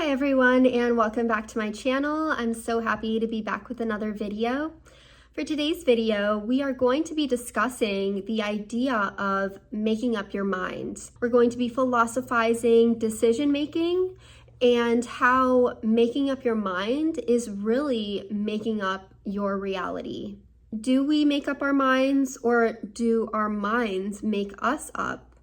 Hi everyone, and welcome back to my channel. I'm so happy to be back with another video. For today's video, we are going to be discussing the idea of making up your mind. We're going to be philosophizing decision making and how making up your mind is really making up your reality. Do we make up our minds, or do our minds make us up?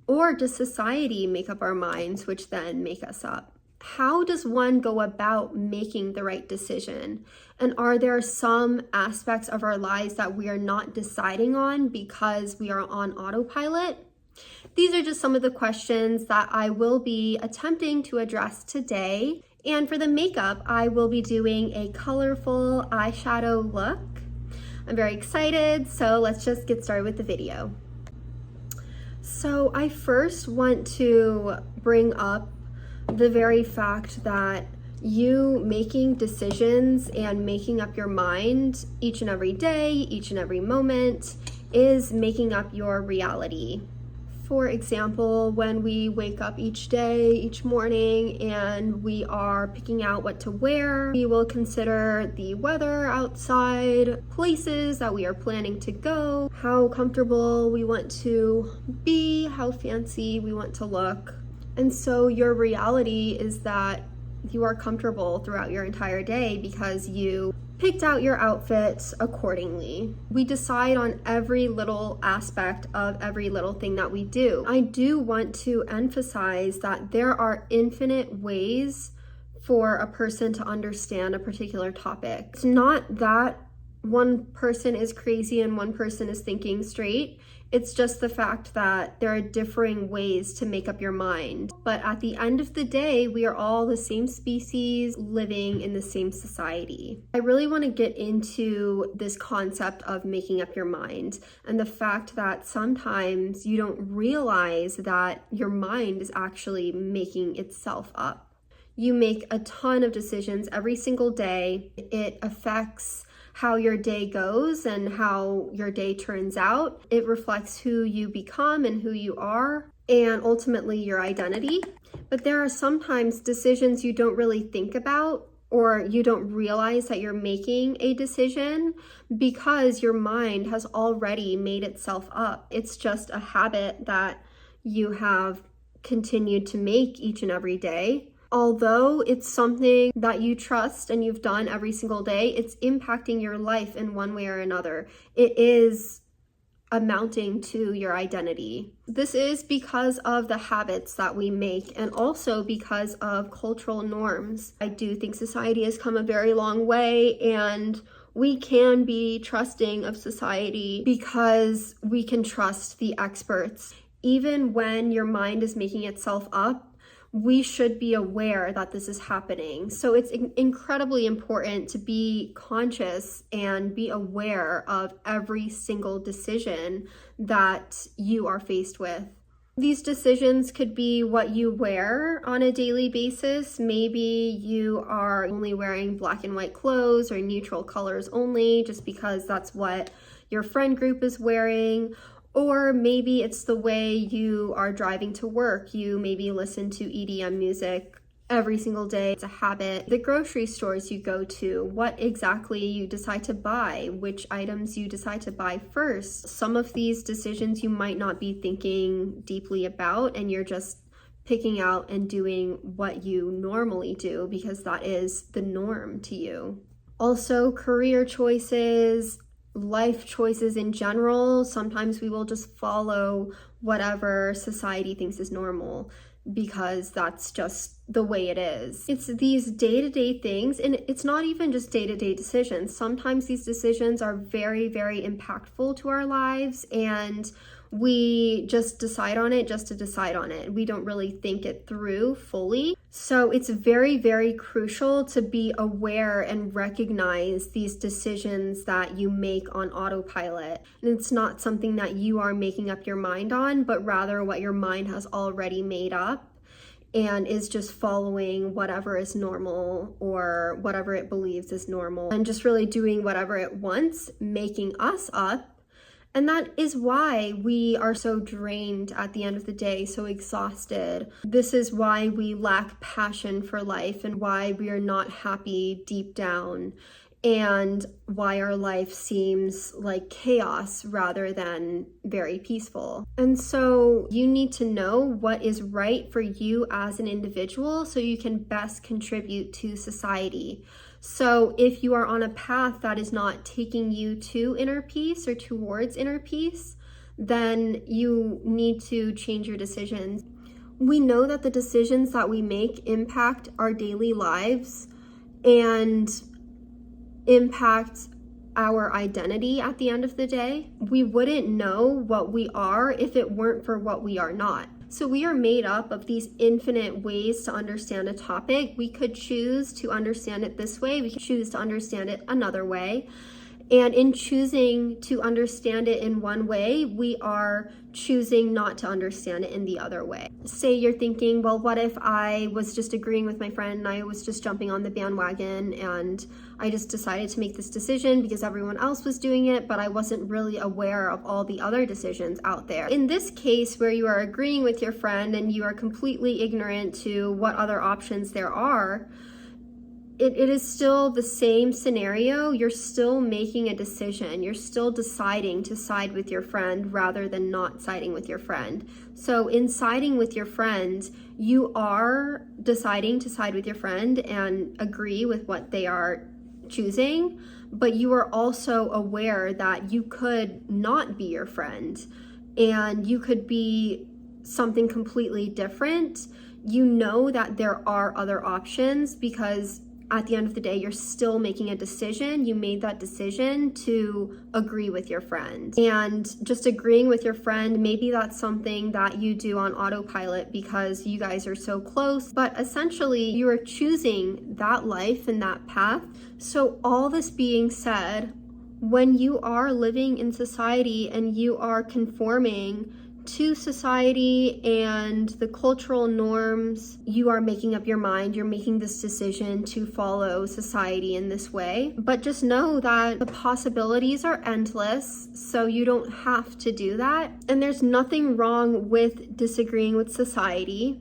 Or does society make up our minds, which then make us up? How does one go about making the right decision? And are there some aspects of our lives that we are not deciding on because we are on autopilot? These are just some of the questions that I will be attempting to address today. And for the makeup, I will be doing a colorful eyeshadow look. I'm very excited, so let's just get started with the video. So I first want to bring up the very fact that you making decisions and making up your mind each and every day, each and every moment, is making up your reality. For example, when we wake up each day, each morning, and we are picking out what to wear, we will consider the weather outside, places that we are planning to go, how comfortable we want to be, how fancy we want to look. And so your reality is that you are comfortable throughout your entire day because you picked out your outfits accordingly. We decide on every little aspect of every little thing that we do. I do want to emphasize that there are infinite ways for a person to understand a particular topic. It's not that one person is crazy and one person is thinking straight. It's just the fact that there are differing ways to make up your mind. But at the end of the day, we are all the same species living in the same society. I really want to get into this concept of making up your mind and the fact that sometimes you don't realize that your mind is actually making itself up. You make a ton of decisions every single day. It affects how your day goes and how your day turns out. It reflects who you become and who you are, and ultimately your identity. But there are sometimes decisions you don't really think about, or you don't realize that you're making a decision because your mind has already made itself up. It's just a habit that you have continued to make each and every day. Although it's something that you trust and you've done every single day, it's impacting your life in one way or another. It is amounting to your identity. This is because of the habits that we make and also because of cultural norms. I do think society has come a very long way, and we can be trusting of society because we can trust the experts. Even when your mind is making itself up, we should be aware that this is happening. So it's incredibly important to be conscious and be aware of every single decision that you are faced with. These decisions could be what you wear on a daily basis. Maybe you are only wearing black and white clothes or neutral colors only just because that's what your friend group is wearing. Or maybe it's the way you are driving to work. You maybe listen to EDM music every single day. It's a habit. The grocery stores you go to, what exactly you decide to buy, which items you decide to buy first. Some of these decisions you might not be thinking deeply about, and you're just picking out and doing what you normally do because that is the norm to you. Also, career choices, life choices in general. Sometimes we will just follow whatever society thinks is normal because that's just the way it is. It's these day-to-day things, and it's not even just day-to-day decisions. Sometimes these decisions are very, very impactful to our lives, and we just decide on it just to decide on it. We don't really think it through fully. So it's very, very crucial to be aware and recognize these decisions that you make on autopilot. And it's not something that you are making up your mind on, but rather what your mind has already made up and is just following whatever is normal or whatever it believes is normal and just really doing whatever it wants, making us up. And that is why we are so drained at the end of the day, so exhausted. This is why we lack passion for life and why we are not happy deep down, and why our life seems like chaos rather than very peaceful. And so you need to know what is right for you as an individual so you can best contribute to society. So if you are on a path that is not taking you to inner peace or towards inner peace, then you need to change your decisions. We know that the decisions that we make impact our daily lives and impact our identity at the end of the day. We wouldn't know what we are if it weren't for what we are not. So we are made up of these infinite ways to understand a topic. We could choose to understand it this way. We could choose to understand it another way. And in choosing to understand it in one way, we are choosing not to understand it in the other way. Say you're thinking, well, what if I was just agreeing with my friend and I was just jumping on the bandwagon and I just decided to make this decision because everyone else was doing it, but I wasn't really aware of all the other decisions out there. In this case, where you are agreeing with your friend and you are completely ignorant to what other options there are, it is still the same scenario. You're still making a decision. You're still deciding to side with your friend rather than not siding with your friend. So in siding with your friend, you are deciding to side with your friend and agree with what they are choosing, but you are also aware that you could not be your friend and you could be something completely different. You know that there are other options because at the end of the day, you're still making a decision. You made that decision to agree with your friend. And just agreeing with your friend, maybe that's something that you do on autopilot because you guys are so close, but essentially you are choosing that life and that path. So all this being said, when you are living in society and you are conforming to society and the cultural norms, you are making up your mind. You're making this decision to follow society in this way. But just know that the possibilities are endless, so you don't have to do that. And there's nothing wrong with disagreeing with society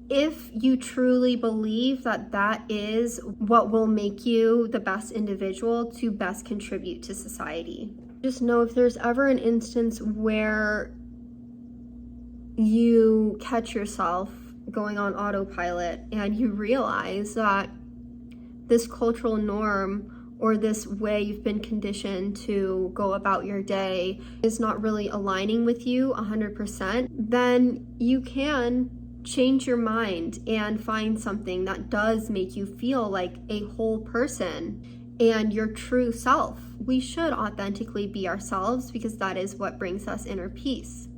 if you truly believe that that is what will make you the best individual to best contribute to society. Just know if there's ever an instance where you catch yourself going on autopilot and you realize that this cultural norm or this way you've been conditioned to go about your day is not really aligning with you 100%, then you can change your mind and find something that does make you feel like a whole person and your true self. We should authentically be ourselves because that is what brings us inner peace.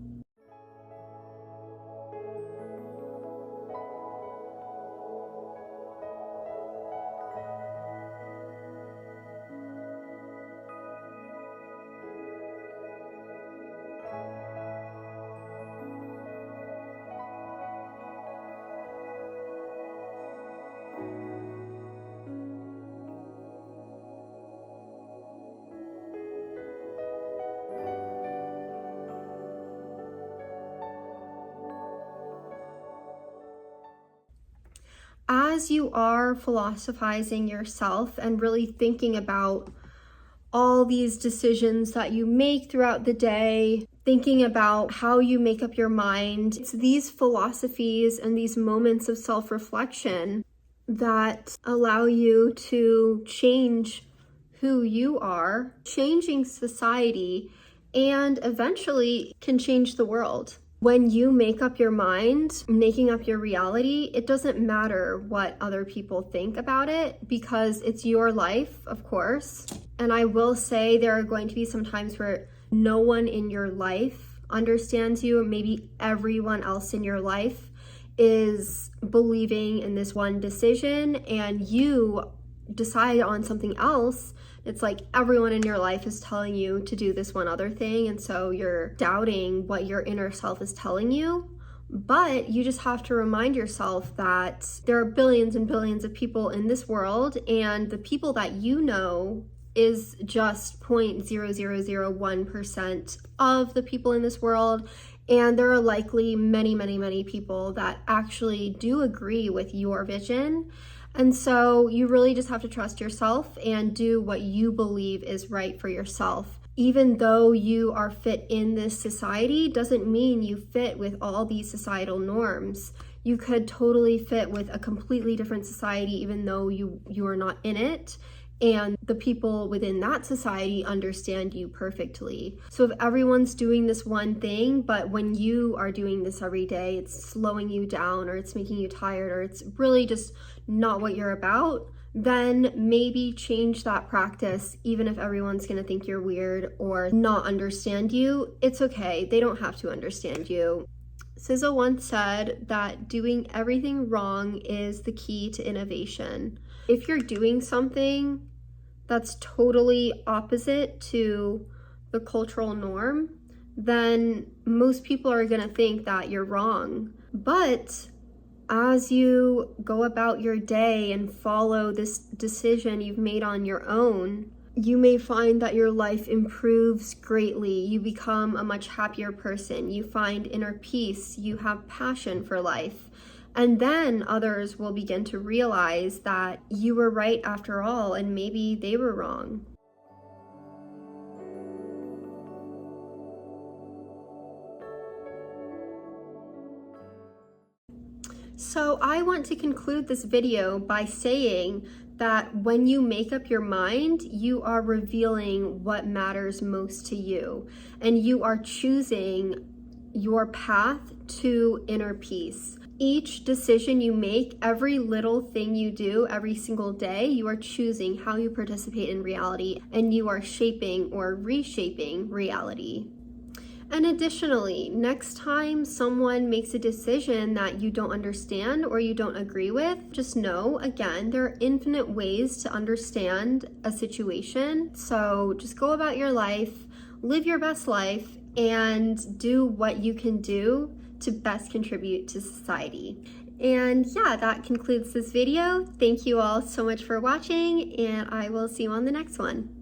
As you are philosophizing yourself and really thinking about all these decisions that you make throughout the day, thinking about how you make up your mind, it's these philosophies and these moments of self-reflection that allow you to change who you are, changing society, and eventually can change the world. When you make up your mind, making up your reality, it doesn't matter what other people think about it because it's your life, of course. And I will say there are going to be some times where no one in your life understands you, or maybe everyone else in your life is believing in this one decision and you decide on something else. It's like everyone in your life is telling you to do this one other thing, and so you're doubting what your inner self is telling you. But you just have to remind yourself that there are billions and billions of people in this world, and the people that you know is just 0.0001% of the people in this world. And there are likely many, many, many people that actually do agree with your vision. And so you really just have to trust yourself and do what you believe is right for yourself. Even though you are fit in this society, doesn't mean you fit with all these societal norms. You could totally fit with a completely different society, even though you are not in it. And the people within that society understand you perfectly. So if everyone's doing this one thing, but when you are doing this every day, it's slowing you down, or it's making you tired, or it's really just not what you're about, then maybe change that practice. Even if everyone's gonna think you're weird or not understand you, it's okay. They don't have to understand you. SZA once said that doing everything wrong is the key to innovation. If you're doing something that's totally opposite to the cultural norm, then most people are gonna think that you're wrong. But as you go about your day and follow this decision you've made on your own, you may find that your life improves greatly. You become a much happier person. You find inner peace. You have passion for life. And then others will begin to realize that you were right after all, and maybe they were wrong. So I want to conclude this video by saying that when you make up your mind, you are revealing what matters most to you, and you are choosing your path to inner peace. Each decision you make, every little thing you do every single day, you are choosing how you participate in reality, and you are shaping or reshaping reality. And additionally, next time someone makes a decision that you don't understand or you don't agree with, just know, again, there are infinite ways to understand a situation. So just go about your life, live your best life, and do what you can do to best contribute to society. And yeah, that concludes this video. Thank you all so much for watching, and I will see you on the next one.